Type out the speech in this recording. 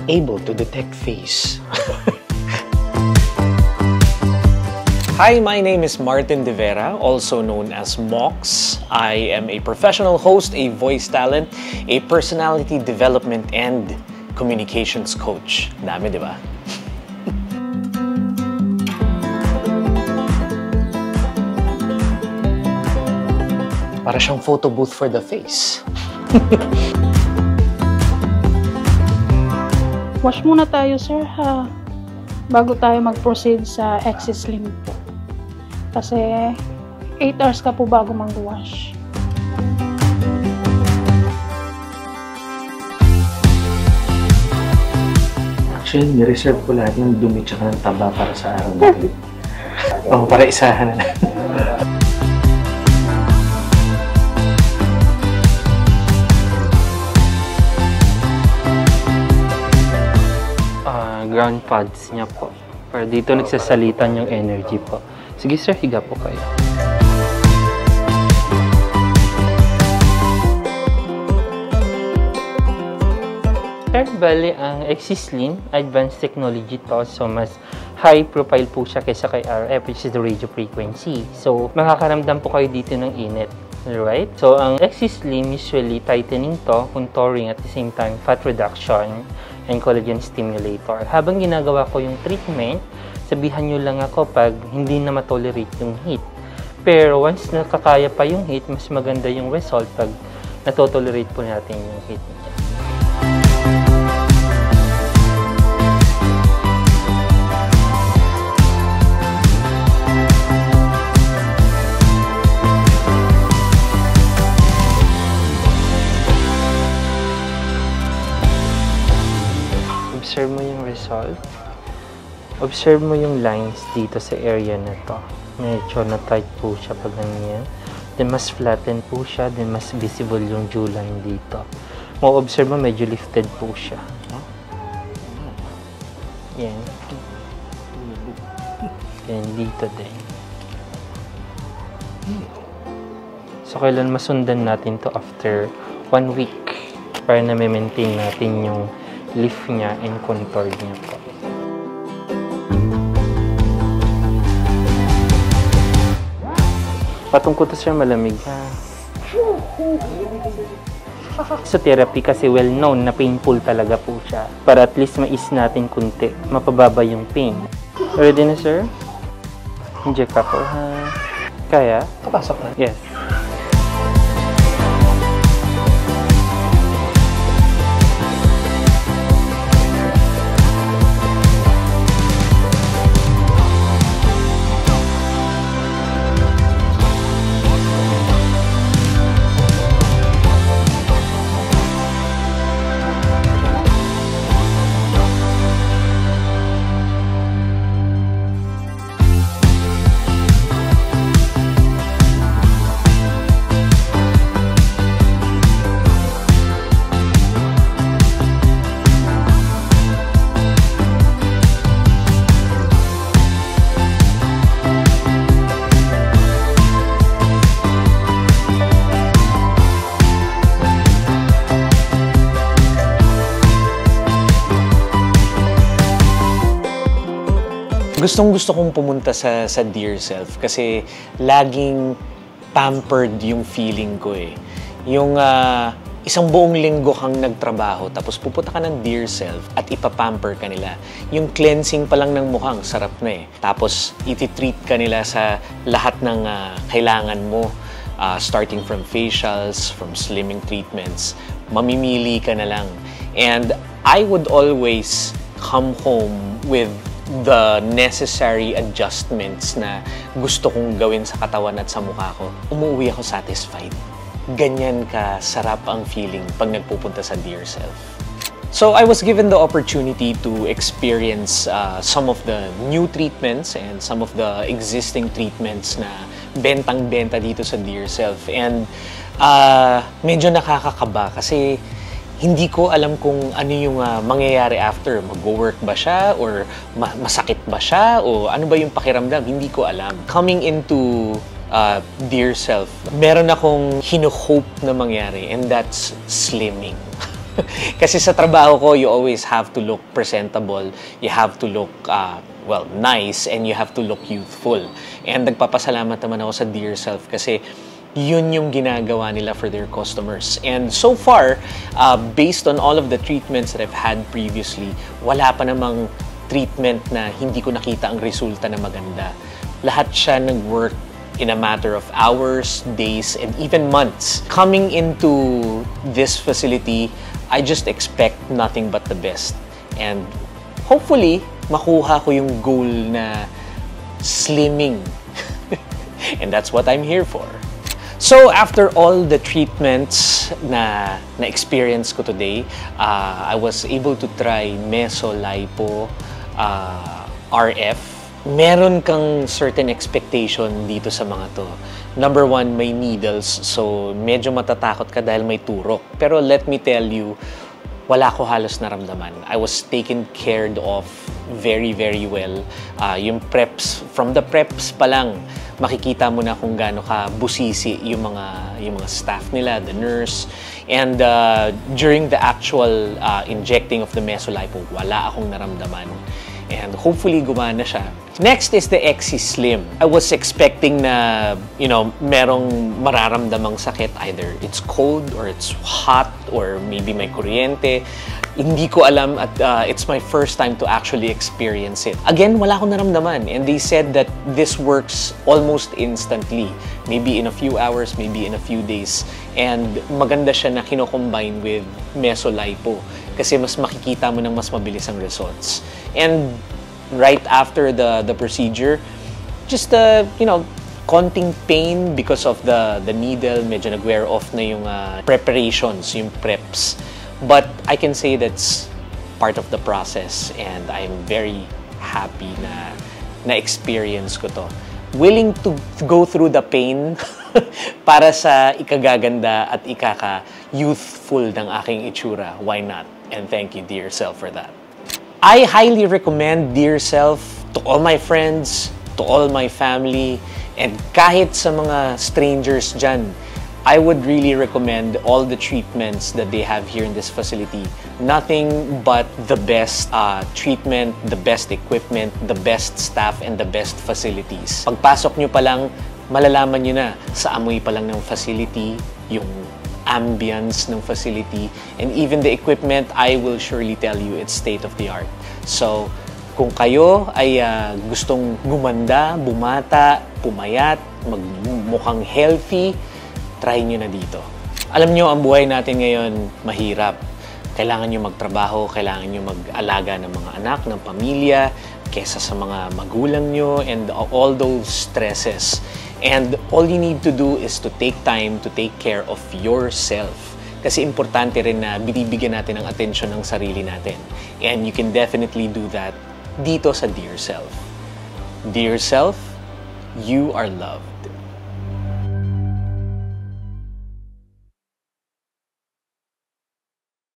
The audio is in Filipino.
able to detect face. Hi, my name is Martin De Vera, also known as Mox. I am a professional host, a voice talent, a personality development, and communications coach. Dami, di ba? Para siyang photo booth for the face. Wash muna tayo, sir, ha? Bago tayo mag-proceed sa Exislim po. Kasi 8 hours ka po bago mag-wash. Actually, nireserve ko lahat ng dumi tsaka ng taba para sa araw na ito. Oh, para isahan na lang. Ground pads niya po. Para dito nagsasalitan yung energy po. Sige sir, higa po kayo. Sir, bali ang Exislim, advanced technology to. So, mas high profile po siya kaysa kay RF, which is the radio frequency. So, makakaramdam po kayo dito ng init. Right? So, ang Exislim usually tightening to, contouring at the same time fat reduction and collagen stimulator. Habang ginagawa ko yung treatment, sabihan nyo lang ako pag hindi na matolerate yung heat. Pero once nakakaya pa yung heat, mas maganda yung result pag natotolerate po natin yung heat niya. Observe mo yung result. Observe mo yung lines dito sa area na to. Medyo na-tight po siya pag ganyan. Then mas flatten po siya. Then mas visible yung jawline dito. Mo-observe mo medyo lifted po siya. Yan. Yan dito din. So kailan masundan natin to after 1 week para na maintain natin yung lift niya and contour niya po. Patong ko to sir, malamig. Sa therapy kasi well known na painful talaga po siya. Para at least mais natin kunti, mapababa yung pain. Ready na sir? Inject ako ha. Kaya? Papasok na? Yes. Gustong-gusto kong pumunta sa Dear Self kasi laging pampered yung feeling ko eh. Yung isang buong linggo kang nagtrabaho tapos pupunta ka ng Dear Self at ipapamper ka nila. Yung cleansing pa lang ng mukhang sarap na eh. Tapos iti-treat ka nila sa lahat ng kailangan mo. Starting from facials, from slimming treatments. Mamimili ka na lang. And I would always come home with the necessary adjustments na gusto kong gawin sa katawan at sa mukha ko. Umuwi ako satisfied. Ganyan ka sarap ang feeling pag nagpupunta sa Dear Self. So I was given the opportunity to experience some of the new treatments and some of the existing treatments na bentang-benta dito sa Dear Self. And medyo nakakakaba kasi hindi ko alam kung ano yung mangyayari after. Mag-work ba siya? Or masakit ba siya? O ano ba yung pakiramdam? Hindi ko alam. Coming into Dear Self, meron akong hino-hope na mangyari, and that's slimming. Kasi sa trabaho ko, you always have to look presentable, you have to look, well, nice, and you have to look youthful. And nagpapasalamat naman ako sa Dear Self kasi yun yung ginagawa nila for their customers. And so far, based on all of the treatments that I've had previously, wala pa namang treatment na hindi ko nakita ang resulta na maganda. Lahat siya nag-work in a matter of hours, days, and even months. Coming into this facility, I just expect nothing but the best. And hopefully, makuha ko yung goal na slimming. And that's what I'm here for. So after all the treatments na experience ko today, I was able to try Meso Lipo RF. Meron kang certain expectation dito sa mga to. Number one, may needles. So, medyo matatakot ka dahil may turok. Pero let me tell you, wala ko halos naramdaman. I was taken care of very, very well. Yung preps, from the preps pa lang, makikita mo na kung gaano ka busisi yung mga staff nila, the nurse. And during the actual injecting of the Mesolipo, wala akong naramdaman. And hopefully gumana siya. Next is the XC Slim. I was expecting na, merong mararamdamang sakit. Either it's cold or it's hot or maybe may kuryente. Hindi ko alam at it's my first time to actually experience it. Again, wala akong naramdaman. And they said that this works almost instantly. Maybe in a few hours, maybe in a few days. And maganda siya na kino-combine with Mesolipo. Kasi mas makikita mo ng mas mabilis ang results. And right after the procedure, just konting pain because of the needle, medyo nag-wear off na yung preparations, yung preps. But I can say that's part of the process and I'm very happy na experience ko to. Willing to go through the pain para sa ikagaganda at ikaka-youthful ng aking itsura. Why not? And thank you, Dear Self, for that. I highly recommend Dear Self to all my friends, to all my family, and kahit sa mga strangers dyan. I would really recommend all the treatments that they have here in this facility. Nothing but the best treatment, the best equipment, the best staff, and the best facilities. Pagpasok nyo pa lang, malalaman nyo na sa amoy pa lang ng facility, yung ambience ng facility, and even the equipment, I will surely tell you it's state-of-the-art. So, kung kayo ay gustong gumanda, bumata, pumayat, magmukhang healthy, try nyo na dito. Alam nyo, ang buhay natin ngayon, mahirap. Kailangan nyo magtrabaho, kailangan nyo mag-alaga ng mga anak, ng pamilya, kesa sa mga magulang nyo, and all those stresses. And all you need to do is to take time to take care of yourself. Kasi importante rin na binibigyan natin ng atensyon ng sarili natin. And you can definitely do that dito sa Dear Self. Dear Self, you are loved.